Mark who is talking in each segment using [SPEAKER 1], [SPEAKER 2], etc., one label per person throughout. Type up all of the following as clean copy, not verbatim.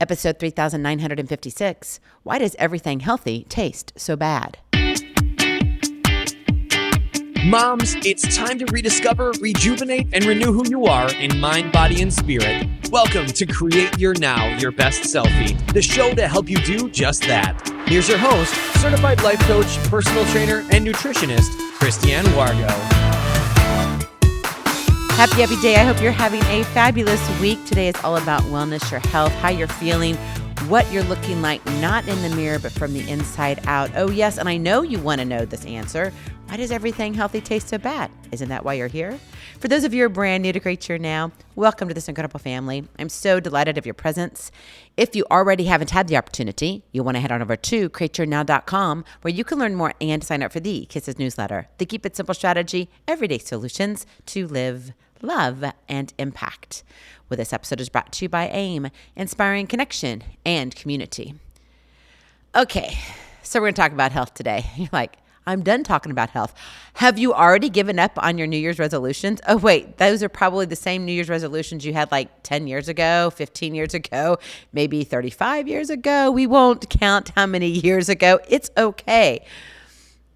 [SPEAKER 1] Episode 3956, Why Does Everything Healthy Taste So Bad?
[SPEAKER 2] Moms, it's time to rediscover, rejuvenate, and renew who you are in mind, body, and spirit. Welcome to Create Your Now, Your Best Selfie, the show to help you do just that. Here's your host, certified life coach, personal trainer, and nutritionist, Christiane Wargo.
[SPEAKER 1] Happy day. I hope you're having a fabulous week. Today is all about wellness, your health, how you're feeling, what you're looking like, not in the mirror, but from the inside out. Oh, yes, and I know you want to know this answer. Why does everything healthy taste so bad? Isn't that why you're here? For those of you who are brand new to Create Your Now, welcome to this incredible family. I'm so delighted of your presence. If you already haven't had the opportunity, you want to head on over to createyournow.com where you can learn more and sign up for the Kisses newsletter, the Keep It Simple strategy, everyday solutions to live, love, and impact. Well, this episode is brought to you by AIM, inspiring connection and community. Okay, so we're going to talk about health today. You're like, I'm done talking about health. Have you already given up on your New Year's resolutions? Oh, wait, those are probably the same New Year's resolutions you had like 10 years ago, 15 years ago, maybe 35 years ago. We won't count how many years ago. It's okay.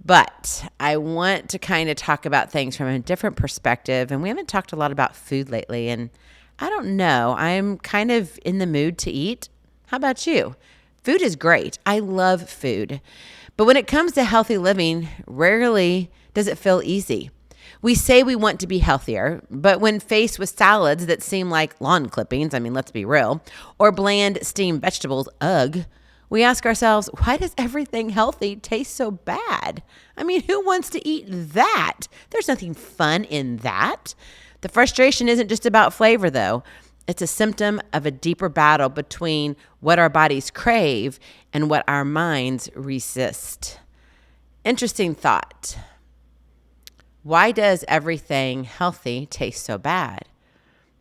[SPEAKER 1] But I want to kind of talk about things from a different perspective. And we haven't talked a lot about food lately. And I don't know, I'm kind of in the mood to eat. How about you? Food is great. I love food. But when it comes to healthy living, rarely does it feel easy. We say we want to be healthier, but when faced with salads that seem like lawn clippings, let's be real, or bland steamed vegetables, ugh, we ask ourselves, why does everything healthy taste so bad? Who wants to eat that? There's nothing fun in that. The frustration isn't just about flavor, though. It's a symptom of a deeper battle between what our bodies crave and what our minds resist. Interesting thought. Why does everything healthy taste so bad?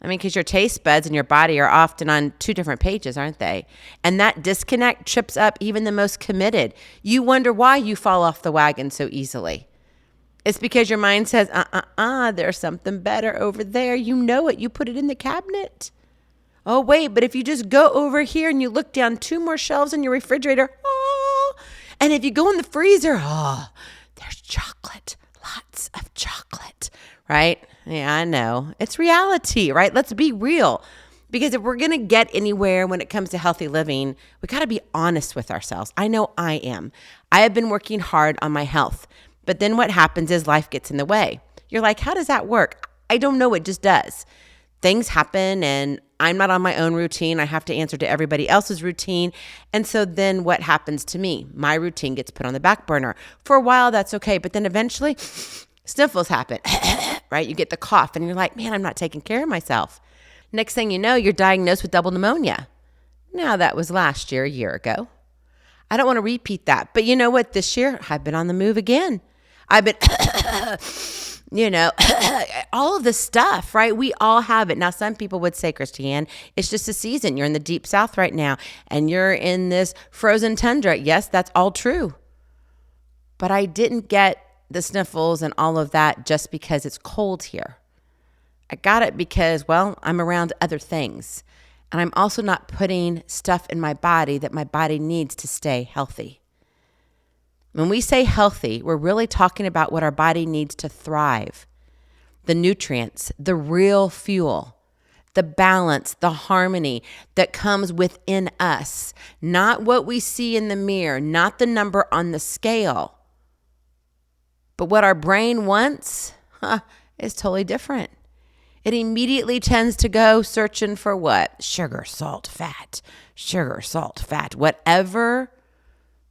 [SPEAKER 1] Because your taste buds and your body are often on two different pages, aren't they? And that disconnect trips up even the most committed. You wonder why you fall off the wagon so easily. It's because your mind says, there's something better over there. You know it. You put it in the cabinet. Oh, wait, but if you just go over here and you look down 2 more shelves in your refrigerator, and if you go in the freezer, there's chocolate, lots of chocolate, right? Yeah, I know. It's reality, right? Let's be real. Because if we're going to get anywhere when it comes to healthy living, we got to be honest with ourselves. I know I am. I have been working hard on my health. But then what happens is life gets in the way. You're like, how does that work? I don't know. It just does. Things happen and I'm not on my own routine. I have to answer to everybody else's routine. And so then what happens to me? My routine gets put on the back burner. For a while, that's okay. But then eventually, sniffles happen, right? You get the cough and you're like, man, I'm not taking care of myself. Next thing you know, you're diagnosed with double pneumonia. Now, that was last year, a year ago. I don't want to repeat that. But you know what? This year, I've been on the move again. I've been, all of this stuff, right? We all have it. Now, some people would say, Christiane, it's just a season. You're in the deep South right now, and you're in this frozen tundra. Yes, that's all true. But I didn't get the sniffles and all of that just because it's cold here. I got it because, I'm around other things. And I'm also not putting stuff in my body that my body needs to stay healthy. When we say healthy, we're really talking about what our body needs to thrive. The nutrients, the real fuel, the balance, the harmony that comes within us. Not what we see in the mirror, not the number on the scale. But what our brain wants is totally different. It immediately tends to go searching for what? Sugar, salt, fat. Sugar, salt, fat. Whatever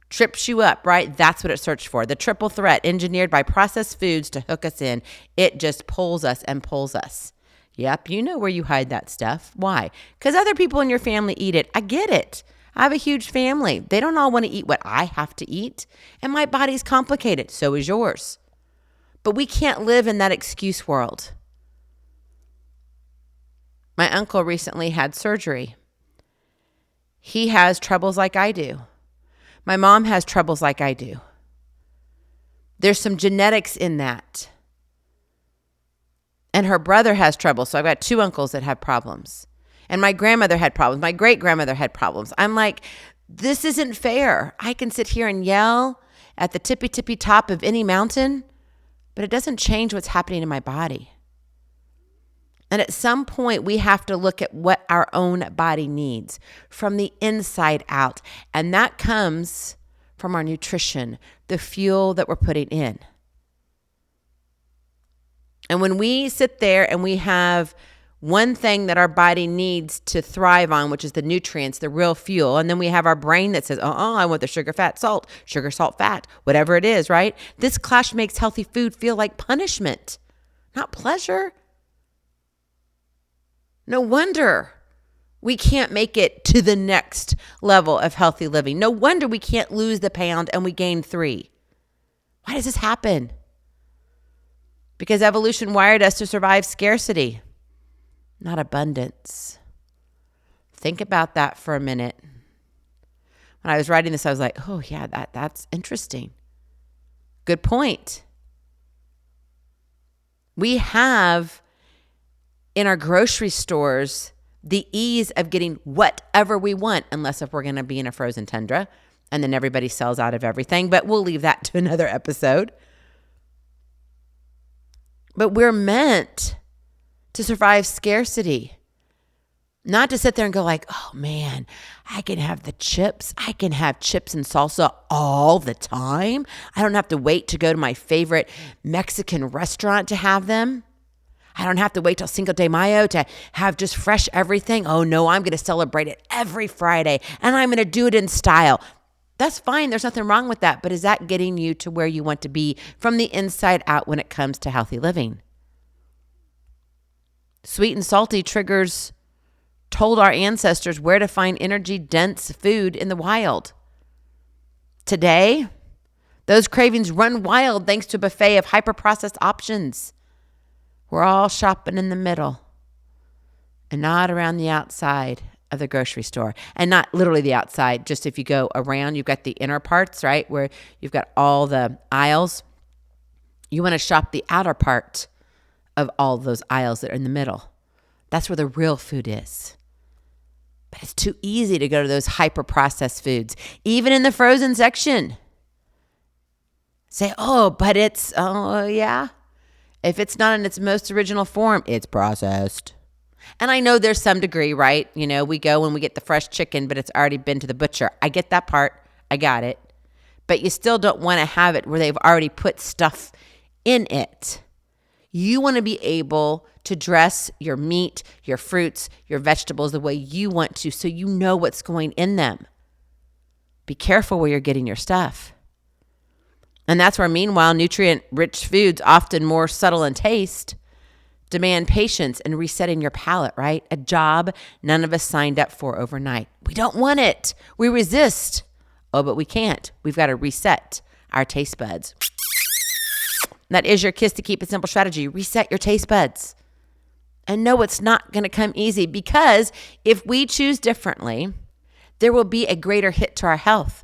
[SPEAKER 1] trips you up, right? That's what it searched for. The triple threat engineered by processed foods to hook us in. It just pulls us and pulls us. Yep, you know where you hide that stuff. Why? Because other people in your family eat it. I get it. I have a huge family. They don't all want to eat what I have to eat. And my body's complicated. So is yours. But we can't live in that excuse world. My uncle recently had surgery. He has troubles like I do. My mom has troubles like I do. There's some genetics in that. And her brother has trouble. So I've got 2 uncles that have problems. And my grandmother had problems. My great-grandmother had problems. I'm like, this isn't fair. I can sit here and yell at the tippy top of any mountain, but it doesn't change what's happening in my body. And at some point, we have to look at what our own body needs from the inside out. And that comes from our nutrition, the fuel that we're putting in. And when we sit there and we have one thing that our body needs to thrive on, which is the nutrients, the real fuel, and then we have our brain that says, I want the sugar, salt, fat, whatever it is, right? This clash makes healthy food feel like punishment, not pleasure. No wonder we can't make it to the next level of healthy living. No wonder we can't lose the pound and we gain 3. Why does this happen? Because evolution wired us to survive scarcity, not abundance. Think about that for a minute. When I was writing this, I was like, oh yeah, that's interesting. Good point. We have in our grocery stores the ease of getting whatever we want, unless if we're going to be in a frozen tundra and then everybody sells out of everything, but we'll leave that to another episode. But we're meant to survive scarcity, not to sit there and go like, oh man, I can have the chips. I can have chips and salsa all the time. I don't have to wait to go to my favorite Mexican restaurant to have them. I don't have to wait till Cinco de Mayo to have just fresh everything. Oh no, I'm going to celebrate it every Friday and I'm going to do it in style. That's fine. There's nothing wrong with that. But is that getting you to where you want to be from the inside out when it comes to healthy living? Sweet and salty triggers told our ancestors where to find energy-dense food in the wild. Today, those cravings run wild thanks to a buffet of hyper-processed options. We're all shopping in the middle and not around the outside of the grocery store. And not literally the outside, just if you go around, you've got the inner parts, right, where you've got all the aisles. You want to shop the outer part of all those aisles that are in the middle. That's where the real food is. But it's too easy to go to those hyper-processed foods, even in the frozen section. Say, yeah. If it's not in its most original form, it's processed. And I know there's some degree, right? You know, we go and we get the fresh chicken, but it's already been to the butcher. I get that part. I got it. But you still don't want to have it where they've already put stuff in it. You want to be able to dress your meat, your fruits, your vegetables the way you want to, so you know what's going in them. Be careful where you're getting your stuff. And that's where, meanwhile, nutrient-rich foods, often more subtle in taste, demand patience and resetting your palate, right? A job none of us signed up for overnight. We don't want it. We resist. Oh, but we can't. We've got to reset our taste buds. That is your Kiss to Keep It Simple strategy. Reset your taste buds. And no, it's not going to come easy, because if we choose differently, there will be a greater hit to our health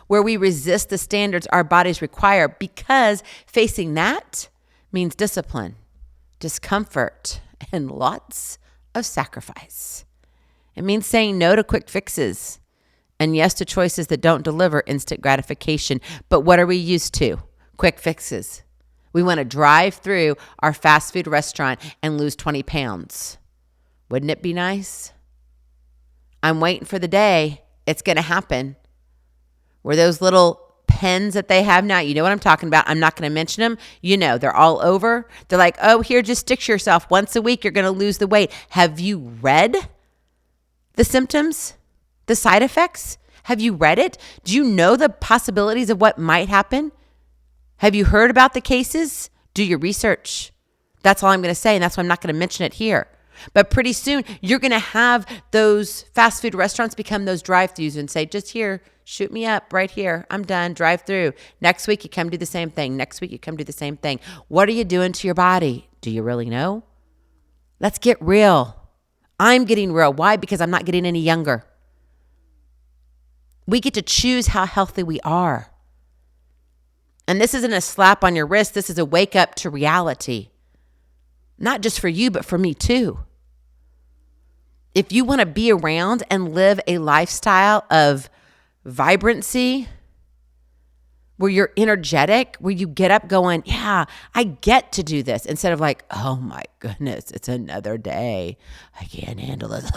[SPEAKER 1] where we resist the standards our bodies require, because facing that means discipline, discomfort, and lots of sacrifice. It means saying no to quick fixes and yes to choices that don't deliver instant gratification. But what are we used to? Quick fixes. We want to drive through our fast food restaurant and lose 20 pounds. Wouldn't it be nice? I'm waiting for the day it's going to happen where those little pens that they have now, you know what I'm talking about. I'm not going to mention them. You know, they're all over. They're like, oh, here, just stick yourself once a week. You're going to lose the weight. Have you read the symptoms, the side effects? Have you read it? Do you know the possibilities of what might happen? Have you heard about the cases? Do your research. That's all I'm going to say, and that's why I'm not going to mention it here. But pretty soon, you're going to have those fast food restaurants become those drive-thrus and say, just here, shoot me up right here. I'm done. Drive through. Next week, you come do the same thing. Next week, you come do the same thing. What are you doing to your body? Do you really know? Let's get real. I'm getting real. Why? Because I'm not getting any younger. We get to choose how healthy we are. And this isn't a slap on your wrist. This is a wake up to reality. Not just for you, but for me too. If you want to be around and live a lifestyle of vibrancy, where you're energetic, where you get up going, yeah, I get to do this, instead of like, oh my goodness, it's another day. I can't handle this.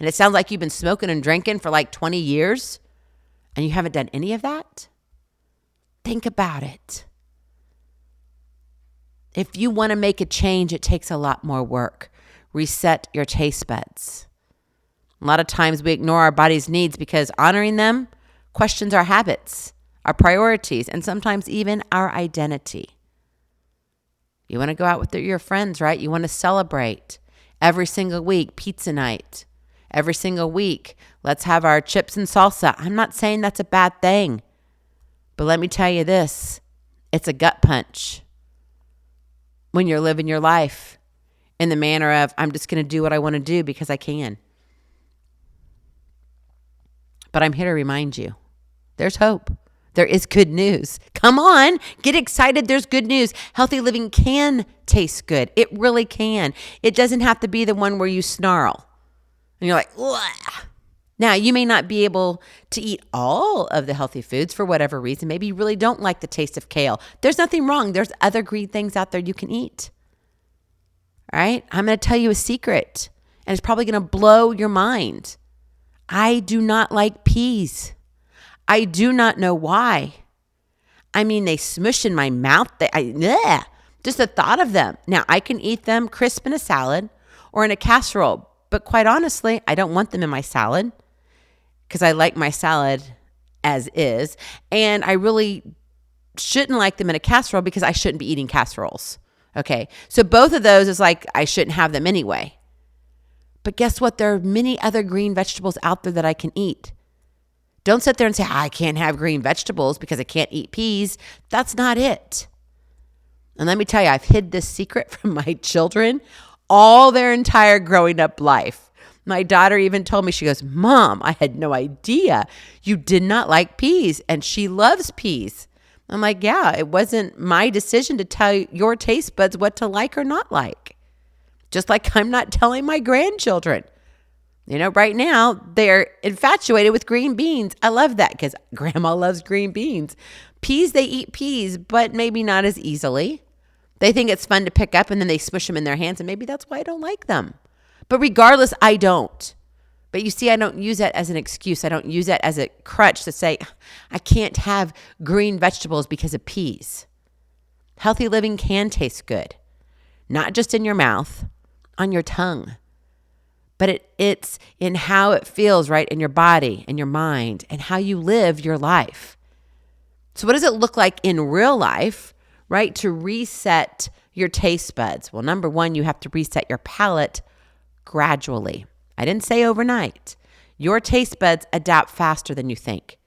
[SPEAKER 1] And it sounds like you've been smoking and drinking for like 20 years and you haven't done any of that. Think about it. If you want to make a change, it takes a lot more work. Reset your taste buds. A lot of times we ignore our body's needs because honoring them questions our habits, our priorities, and sometimes even our identity. You want to go out with your friends, right? You want to celebrate every single week, pizza night. Every single week, let's have our chips and salsa. I'm not saying that's a bad thing, but let me tell you this, it's a gut punch when you're living your life in the manner of, I'm just going to do what I want to do because I can. But I'm here to remind you, there's hope. There is good news. Come on, get excited. There's good news. Healthy living can taste good. It really can. It doesn't have to be the one where you snarl and you're like, ugh. Now, you may not be able to eat all of the healthy foods for whatever reason. Maybe you really don't like the taste of kale. There's nothing wrong. There's other green things out there you can eat. All right? I'm going to tell you a secret, and it's probably going to blow your mind. I do not like peas. I do not know why. I mean, they smush in my mouth. Just the thought of them. Now, I can eat them crisp in a salad or in a casserole, but quite honestly, I don't want them in my salad because I like my salad as is, and I really shouldn't like them in a casserole because I shouldn't be eating casseroles. Okay, so both of those is like I shouldn't have them anyway. But guess what? There are many other green vegetables out there that I can eat. Don't sit there and say, I can't have green vegetables because I can't eat peas. That's not it. And let me tell you, I've hid this secret from my children all their entire growing up life. My daughter even told me, she goes, Mom, I had no idea you did not like peas. And she loves peas. I'm like, yeah, it wasn't my decision to tell your taste buds what to like or not like. Just like I'm not telling my grandchildren. You know, right now they're infatuated with green beans. I love that because grandma loves green beans. Peas, they eat peas, but maybe not as easily. They think it's fun to pick up and then they smush them in their hands, and maybe that's why I don't like them. But regardless, I don't. But you see, I don't use that as an excuse. I don't use that as a crutch to say, I can't have green vegetables because of peas. Healthy living can taste good, not just in your mouth, on your tongue, but it's in how it feels, right, in your body, in your mind, and how you live your life. So what does it look like in real life, right, to reset your taste buds? Well, number one, you have to reset your palate gradually. I didn't say overnight. Your taste buds adapt faster than you think.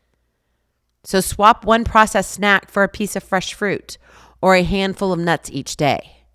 [SPEAKER 1] So swap one processed snack for a piece of fresh fruit or a handful of nuts each day.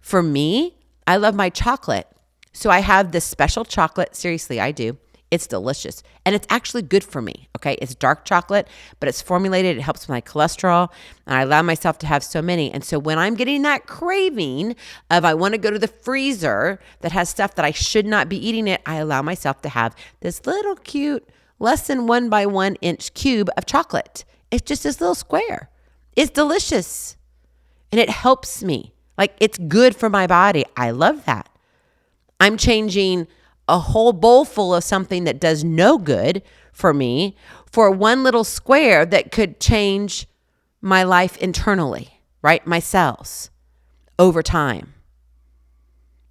[SPEAKER 1] For me, I love my chocolate. So I have this special chocolate. Seriously, I do. It's delicious. And it's actually good for me. Okay. It's dark chocolate, but it's formulated. It helps with my cholesterol. And I allow myself to have so many. And so when I'm getting that craving of I want to go to the freezer that has stuff that I should not be eating it, I allow myself to have this little cute, less than 1 by 1 inch cube of chocolate. It's just this little square. It's delicious. And it helps me. Like, it's good for my body. I love that. I'm changing a whole bowl full of something that does no good for me for one little square that could change my life internally, right? My cells over time.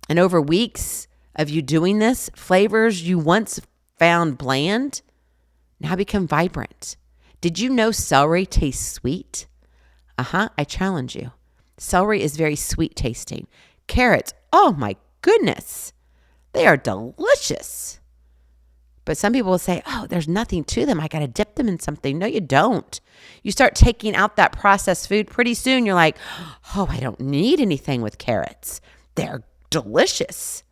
[SPEAKER 1] And over weeks of you doing this, flavors you once found bland now become vibrant. Did you know celery tastes sweet? I challenge you. Celery is very sweet tasting. Carrots, oh my goodness. They are delicious. But some people will say, oh, there's nothing to them. I got to dip them in something. No, you don't. You start taking out that processed food. Pretty soon you're like, oh, I don't need anything with carrots. They're delicious.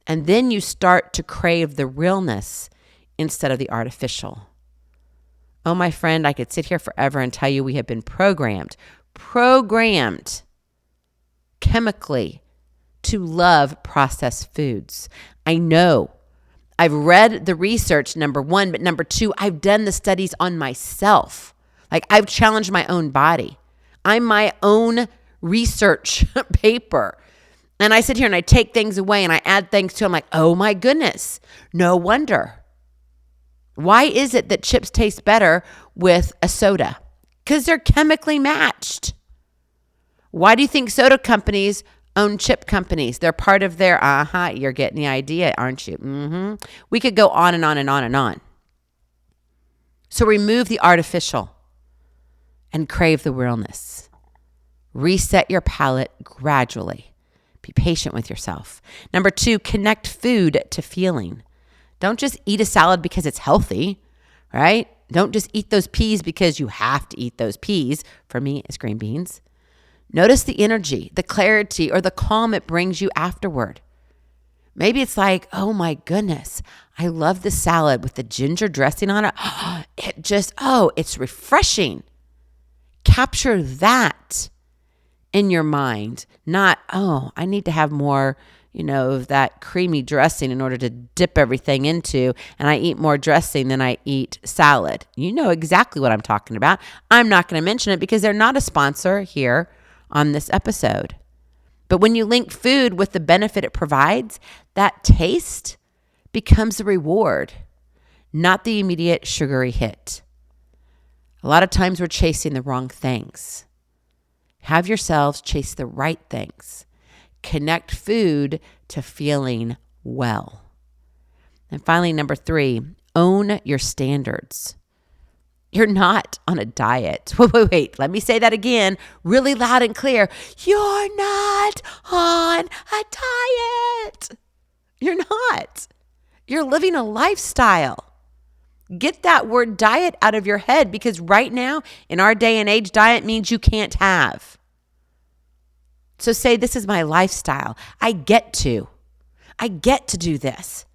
[SPEAKER 1] And then you start to crave the realness instead of the artificial. Oh, my friend, I could sit here forever and tell you we have been programmed chemically to love processed foods. I know I've read the research, number one, but number two, I've done the studies on myself. Like I've challenged my own body. I'm my own research paper. And I sit here and I take things away and I add things to it. I'm like, oh my goodness, no wonder. Why is it that chips taste better with a soda? Because they're chemically matched. Why do you think soda companies own chip companies? They're part of their, you're getting the idea, aren't you? We could go on and on and on and on. So remove the artificial and crave the realness. Reset your palate gradually. Be patient with yourself. Number two, connect food to feeling. Don't just eat a salad because it's healthy, right? Don't just eat those peas because you have to eat those peas. For me, it's green beans. Notice the energy, the clarity, or the calm it brings you afterward. Maybe it's like, oh my goodness, I love the salad with the ginger dressing on it. It's refreshing. Capture that in your mind, not, I need to have more, of that creamy dressing in order to dip everything into, and I eat more dressing than I eat salad. You know exactly what I'm talking about. I'm not going to mention it because they're not a sponsor here on this episode. But when you link food with the benefit it provides, that taste becomes a reward, not the immediate sugary hit. A lot of times we're chasing the wrong things. Have yourselves chase the right things. Connect food to feeling well. And finally, number three, own your standards. You're not on a diet. Wait. Let me say that again, really loud and clear. You're not on a diet. You're not. You're living a lifestyle. Get that word diet out of your head, because right now, in our day and age, diet means you can't have. So say, this is my lifestyle. I get to do this.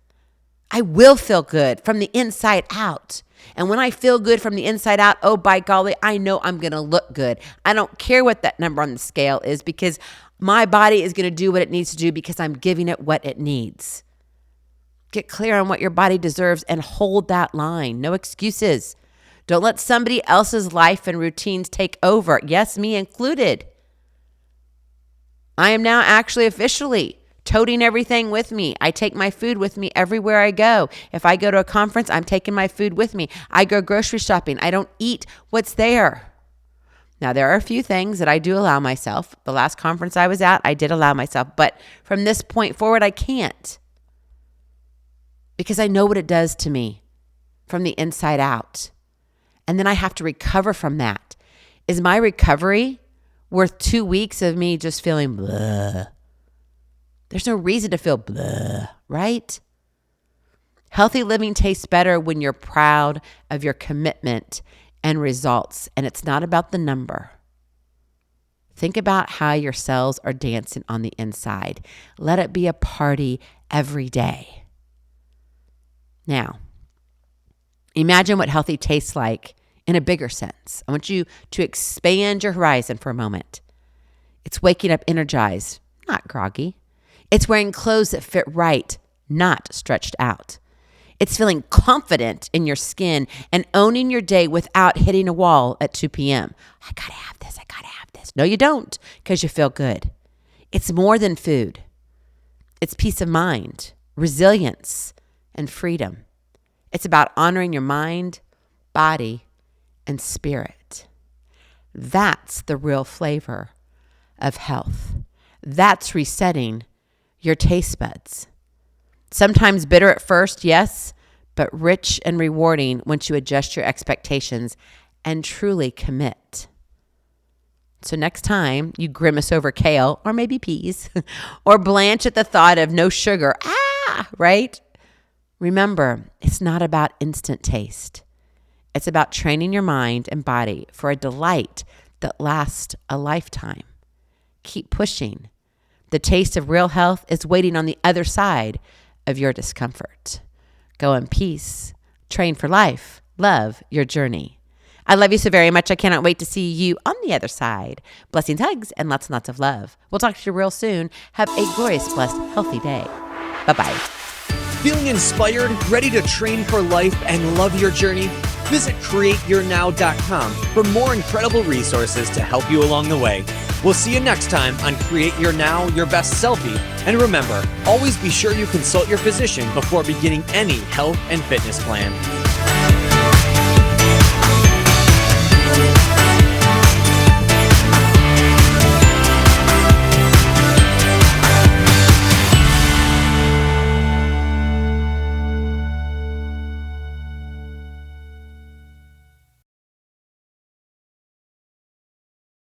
[SPEAKER 1] I will feel good from the inside out. And when I feel good from the inside out, oh, by golly, I know I'm going to look good. I don't care what that number on the scale is, because my body is going to do what it needs to do because I'm giving it what it needs. Get clear on what your body deserves and hold that line. No excuses. Don't let somebody else's life and routines take over. Yes, me included. I am now actually officially toting everything with me. I take my food with me everywhere I go. If I go to a conference, I'm taking my food with me. I go grocery shopping. I don't eat what's there. Now, there are a few things that I do allow myself. The last conference I was at, I did allow myself. But from this point forward, I can't. Because I know what it does to me from the inside out. And then I have to recover from that. Is my recovery worth 2 weeks of me just feeling blah? There's no reason to feel blah, right? Healthy living tastes better when you're proud of your commitment and results, and it's not about the number. Think about how your cells are dancing on the inside. Let it be a party every day. Now, imagine what healthy tastes like in a bigger sense. I want you to expand your horizon for a moment. It's waking up energized, not groggy. It's wearing clothes that fit right, not stretched out. It's feeling confident in your skin and owning your day without hitting a wall at 2 p.m. I gotta have this. No, you don't, because you feel good. It's more than food. It's peace of mind, resilience, and freedom. It's about honoring your mind, body, and spirit. That's the real flavor of health. That's resetting your taste buds. Sometimes bitter at first, yes, but rich and rewarding once you adjust your expectations and truly commit. So next time you grimace over kale, or maybe peas, or blanch at the thought of no sugar, right? Remember, it's not about instant taste. It's about training your mind and body for a delight that lasts a lifetime. Keep pushing. The taste of real health is waiting on the other side of your discomfort. Go in peace, train for life, love your journey. I love you so very much. I cannot wait to see you on the other side. Blessings, hugs, and lots of love. We'll talk to you real soon. Have a glorious, blessed, healthy day. Bye-bye.
[SPEAKER 2] Feeling inspired, ready to train for life and love your journey? Visit createyournow.com for more incredible resources to help you along the way. We'll see you next time on Create Your Now, Your Best Selfie. And remember, always be sure you consult your physician before beginning any health and fitness plan.